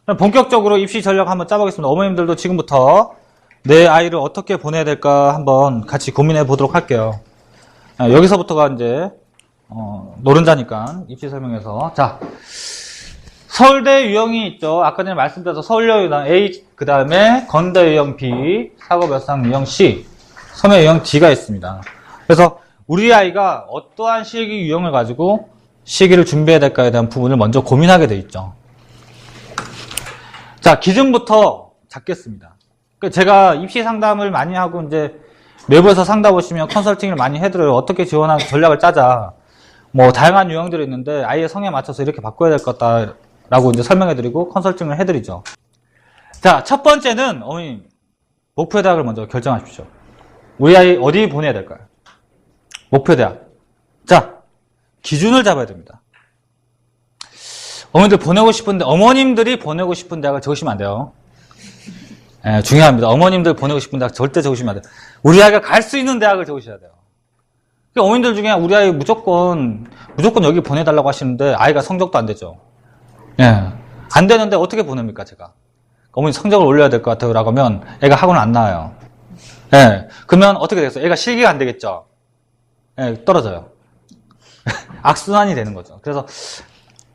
그럼 본격적으로 입시 전략 한번 짜보겠습니다. 어머님들도 지금부터 내 아이를 어떻게 보내야 될까 한번 같이 고민해 보도록 할게요. 여기서부터가 이제 노른자니까 입시 설명에서. 자, 서울대 유형이 있죠. 아까 전에 말씀드려서 서울대 유형 A, 그 다음에 건대 유형 B, 사고별상 유형 C, 섬유 유형 D가 있습니다. 그래서 우리 아이가 어떠한 실기 유형을 가지고 시기를 준비해야 될까에 대한 부분을 먼저 고민하게 돼 있죠. 자, 기준부터 잡겠습니다. 제가 입시 상담을 많이 하고 이제 외부에서 상담 오시면 컨설팅을 많이 해드려요. 어떻게 지원하는 전략을 짜자. 뭐 다양한 유형들이 있는데 아이의 성에 맞춰서 이렇게 바꿔야 될 것 같다라고 이제 설명해드리고 컨설팅을 해드리죠. 자, 첫 번째는 어머님 목표 대학을 먼저 결정하십시오. 우리 아이 어디 보내야 될까요? 목표 대학. 자, 기준을 잡아야 됩니다. 어머님들이 보내고 싶은 대학을 적으시면 안 돼요. 예, 중요합니다. 어머님들 보내고 싶은 대학 절대 적으시면 안 돼요. 우리 아이가 갈 수 있는 대학을 적으셔야 돼요. 어머님들 중에 우리 아이 무조건 여기 보내달라고 하시는데 아이가 성적도 안 되죠. 예, 안 되는데 어떻게 보냅니까, 제가? 어머니 성적을 올려야 될 것 같아요. 라고 하면 애가 학원을 안 나와요. 예, 그러면 어떻게 되겠어요? 애가 실기가 안 되겠죠. 예, 떨어져요. 악순환이 되는 거죠. 그래서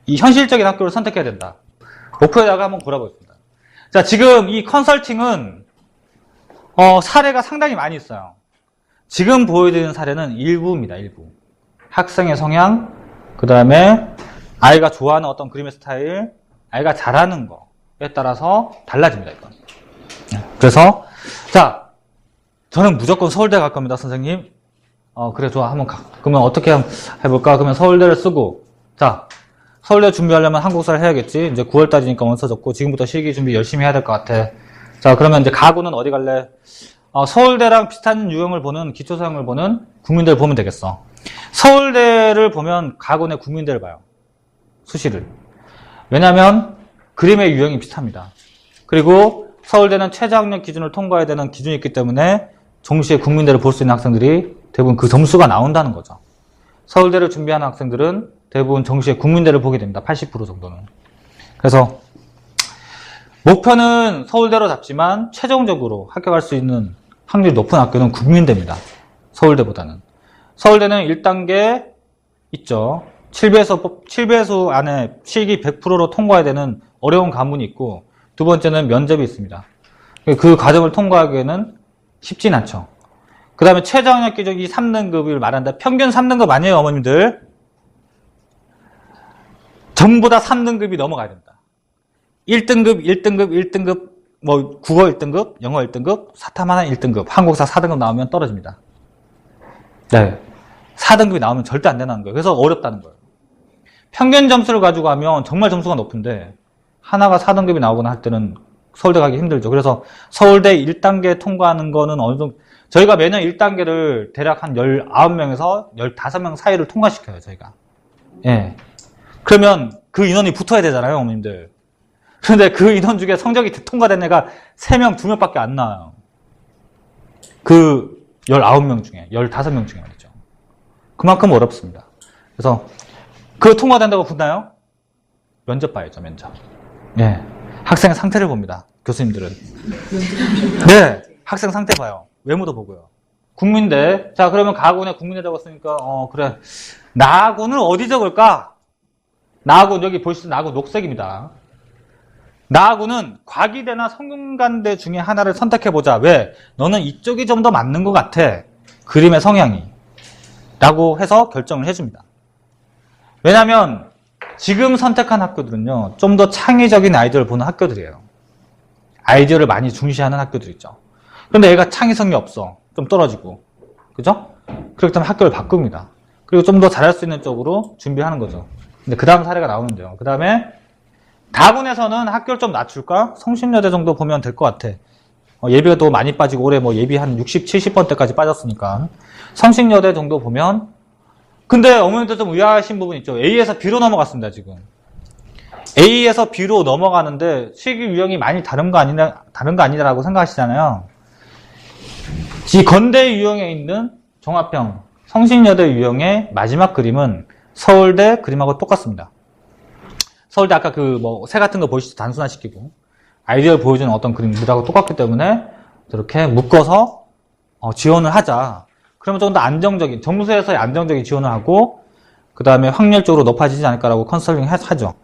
이 현실적인 학교를 선택해야 된다. 목표에다가 한번 골라보겠습니다. 자, 지금 이 컨설팅은 사례가 상당히 많이 있어요. 지금 보여드리는 사례는 일부입니다. 일부. 학생의 성향, 그 다음에 아이가 좋아하는 어떤 그림의 스타일, 아이가 잘하는 거에 따라서 달라집니다. 이건. 그래서 자, 저는 무조건 서울대 갈 겁니다, 선생님. 그래, 좋아. 한번 그러면 어떻게 해볼까? 그러면 서울대를 쓰고, 자, 서울대 준비하려면 한국사를 해야겠지. 이제 9월달이니까 원서 적고, 지금부터 실기 준비 열심히 해야 될 것 같아. 자, 그러면 이제 가구는 어디 갈래? 서울대랑 비슷한 유형을 보는, 기초사형을 보는 국민대를 보면 되겠어. 서울대를 보면 가구 내 국민대를 봐요. 수시를. 왜냐면, 그림의 유형이 비슷합니다. 그리고 서울대는 최저학력 기준을 통과해야 되는 기준이 있기 때문에, 동시에 국민대를 볼 수 있는 학생들이 대부분 그 점수가 나온다는 거죠. 서울대를 준비하는 학생들은 대부분 정시에 국민대를 보게 됩니다. 80% 정도는. 그래서 목표는 서울대로 잡지만 최종적으로 합격할 수 있는 확률이 높은 학교는 국민대입니다. 서울대보다는. 서울대는 1단계 있죠. 7배수 안에 실기 100%로 통과해야 되는 어려운 과문이 있고, 두 번째는 면접이 있습니다. 그 과정을 통과하기에는 쉽진 않죠. 그 다음에 최저학력 기준이 3등급을 말한다. 평균 3등급 아니에요, 어머님들. 전부 다 3등급이 넘어가야 됩니다. 1등급, 뭐 국어 1등급, 영어 1등급, 사탐 하나 1등급, 한국사 4등급 나오면 떨어집니다. 네, 4등급이 나오면 절대 안 되는 거예요. 그래서 어렵다는 거예요. 평균 점수를 가지고 하면 정말 점수가 높은데 하나가 4등급이 나오거나 할 때는 서울대 가기 힘들죠. 그래서 서울대 1단계 통과하는 거는 어느 정도, 저희가 매년 1단계를 대략 한 19명에서 15명 사이를 통과시켜요, 저희가. 예. 그러면 그 인원이 붙어야 되잖아요, 어머님들. 그런데 그 인원 중에 성적이 통과된 애가 3명, 2명밖에 안 나와요. 그 19명 중에, 15명 중에 말이죠. 그만큼 어렵습니다. 그래서 그 통과된다고 붙나요? 면접 봐야죠, 면접. 예. 학생의 상태를 봅니다, 교수님들은. 네, 학생 상태 봐요. 외모도 보고요. 국민대. 자, 그러면 가군에 국민대 적었으니까, 그래. 나군을 어디 적을까? 나군, 여기 보시죠. 나군 녹색입니다. 나군은 과기대나 성균관대 중에 하나를 선택해보자. 왜? 너는 이쪽이 좀 더 맞는 것 같아. 그림의 성향이. 라고 해서 결정을 해줍니다. 왜냐면, 지금 선택한 학교들은요, 좀 더 창의적인 아이디어를 보는 학교들이에요. 아이디어를 많이 중시하는 학교들 있죠. 그런데 얘가 창의성이 없어. 좀 떨어지고. 그죠? 그렇기 때문에 학교를 바꿉니다. 그리고 좀 더 잘할 수 있는 쪽으로 준비하는 거죠. 근데 그 다음 사례가 나오는데요. 그 다음에 다군에서는 학교를 좀 낮출까? 성신여대 정도 보면 될 것 같아. 예비가 또 많이 빠지고 올해 뭐 예비 한 60, 70번대까지 빠졌으니까. 성신여대 정도 보면, 근데 어머님들 좀 의아하신 부분 있죠. A에서 B로 넘어갔습니다, 지금. A에서 B로 넘어가는데 실기 유형이 많이 다른 거 아니냐라고 생각하시잖아요. 이 건대 유형에 있는 종합형 성신여대 유형의 마지막 그림은 서울대 그림하고 똑같습니다. 서울대 아까 그 뭐 새 같은 거 보이시죠? 단순화시키고 아이디어를 보여주는 어떤 그림들하고 똑같기 때문에 이렇게 묶어서 지원을 하자. 그러면 좀 더 안정적인, 점수에서의 안정적인 지원을 하고 그 다음에 확률적으로 높아지지 않을까라고 컨설팅 하죠.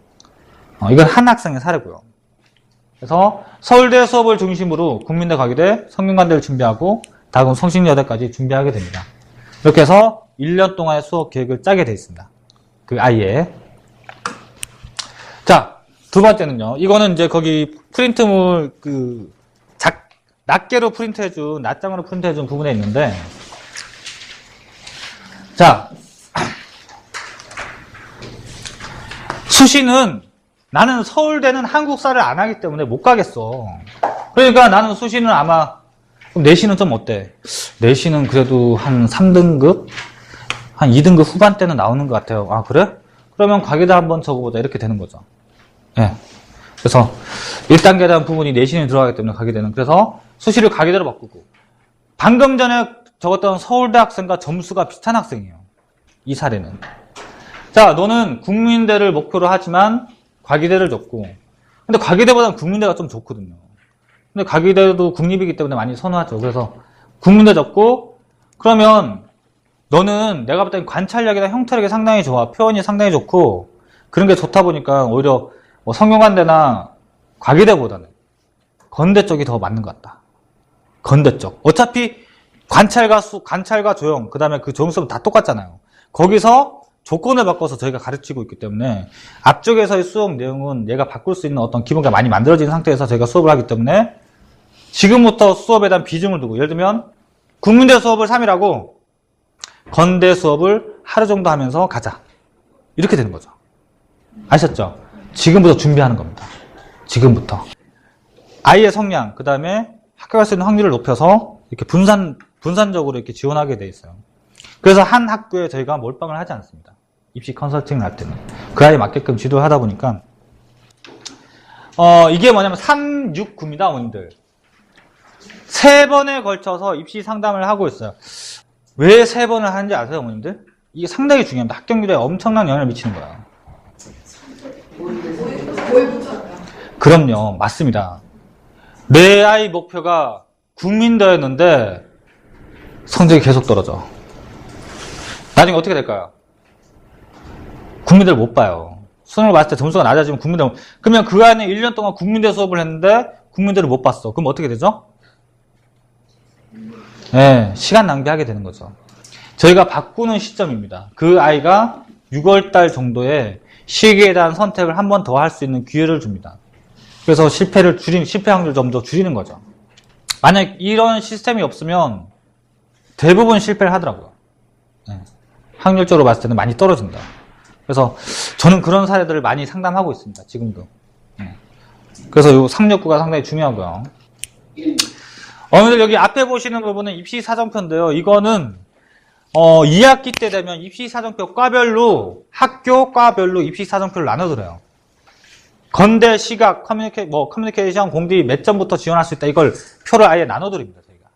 이건 한 학생의 사례고요. 그래서 서울대 수업을 중심으로 국민대, 과기대, 성균관대를 준비하고 다음 성신여대까지 준비하게 됩니다. 이렇게 해서 1년 동안의 수업 계획을 짜게 되어 있습니다. 그 아이의. 자, 두 번째는요. 이거는 이제 거기 프린트물 낱개로 프린트해준, 낱장으로 프린트해준 부분에 있는데, 자, 수시는 나는 서울대는 한국사를 안 하기 때문에 못 가겠어. 그러니까 나는 수시는 아마, 그럼 내신은 좀 어때? 내신은 그래도 한 3등급? 한 2등급 후반대는 나오는 것 같아요. 아, 그래? 그러면 과기대 한번 적어보자. 이렇게 되는 거죠. 예. 그래서 1단계에 대한 부분이 내신이 들어가기 때문에 과기대는. 그래서 수시를 과기대로 바꾸고. 방금 전에 적었던 서울대 학생과 점수가 비슷한 학생이에요. 이 사례는. 자, 너는 국민대를 목표로 하지만 과기대를 적고. 근데 과기대보다는 국민대가 좀 좋거든요. 근데 과기대도 국립이기 때문에 많이 선호하죠. 그래서 국민대 적고, 그러면 너는 내가 볼 땐 관찰력이나 형태력이 상당히 좋아. 표현이 상당히 좋고, 그런 게 좋다 보니까 오히려 성균관대나 과기대보다는 건대 쪽이 더 맞는 것 같다. 건대 쪽. 어차피 관찰과 조형, 그 다음에 그 조형수업은 다 똑같잖아요. 거기서 조건을 바꿔서 저희가 가르치고 있기 때문에 앞쪽에서의 수업 내용은 얘가 바꿀 수 있는 어떤 기본가 많이 만들어진 상태에서 저희가 수업을 하기 때문에 지금부터 수업에 대한 비중을 두고, 예를 들면 국민대 수업을 3일하고 건대 수업을 하루 정도 하면서 가자. 이렇게 되는 거죠. 아셨죠? 지금부터 준비하는 겁니다. 지금부터. 아이의 성량, 그 다음에 학교 갈 수 있는 확률을 높여서 이렇게 분산적으로 이렇게 지원하게 돼 있어요. 그래서 한 학교에 저희가 몰빵을 하지 않습니다. 입시 컨설팅을 할 때는. 그 아이에 맞게끔 지도를 하다 보니까, 이게 뭐냐면 3, 6, 9입니다, 어머님들. 3번에 걸쳐서 입시 상담을 하고 있어요. 왜 3번을 하는지 아세요, 어머님들? 이게 상당히 중요합니다. 합격률에 엄청난 영향을 미치는 거예요. 그럼요, 맞습니다. 내 아이 목표가 국민대였는데 성적이 계속 떨어져. 나중에 어떻게 될까요? 국민대를 못 봐요. 수능을 봤을 때 점수가 낮아지면 국민대, 그러면 그 안에 1년 동안 국민대 수업을 했는데 국민대를 못 봤어. 그럼 어떻게 되죠? 네, 시간 낭비하게 되는 거죠. 저희가 바꾸는 시점입니다. 그 아이가 6월달 정도에 시기에 대한 선택을 한 번 더 할 수 있는 기회를 줍니다. 그래서 실패 확률을 좀 더 줄이는 거죠. 만약 이런 시스템이 없으면 대부분 실패를 하더라고요. 네. 확률적으로 봤을 때는 많이 떨어진다. 그래서 저는 그런 사례들을 많이 상담하고 있습니다. 지금도. 네. 그래서 이 369가 상당히 중요하고요. 어머니들 여기 앞에 보시는 부분은 입시 사정표인데요. 이거는 2학기 때 되면 입시 사정표 과별로, 학교 과별로 입시 사정표를 나눠드려요. 건대, 시각, 커뮤니케이션, 공디 몇 점부터 지원할 수 있다. 이걸 표를 아예 나눠드립니다, 저희가.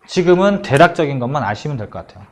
지금은 대략적인 것만 아시면 될 것 같아요.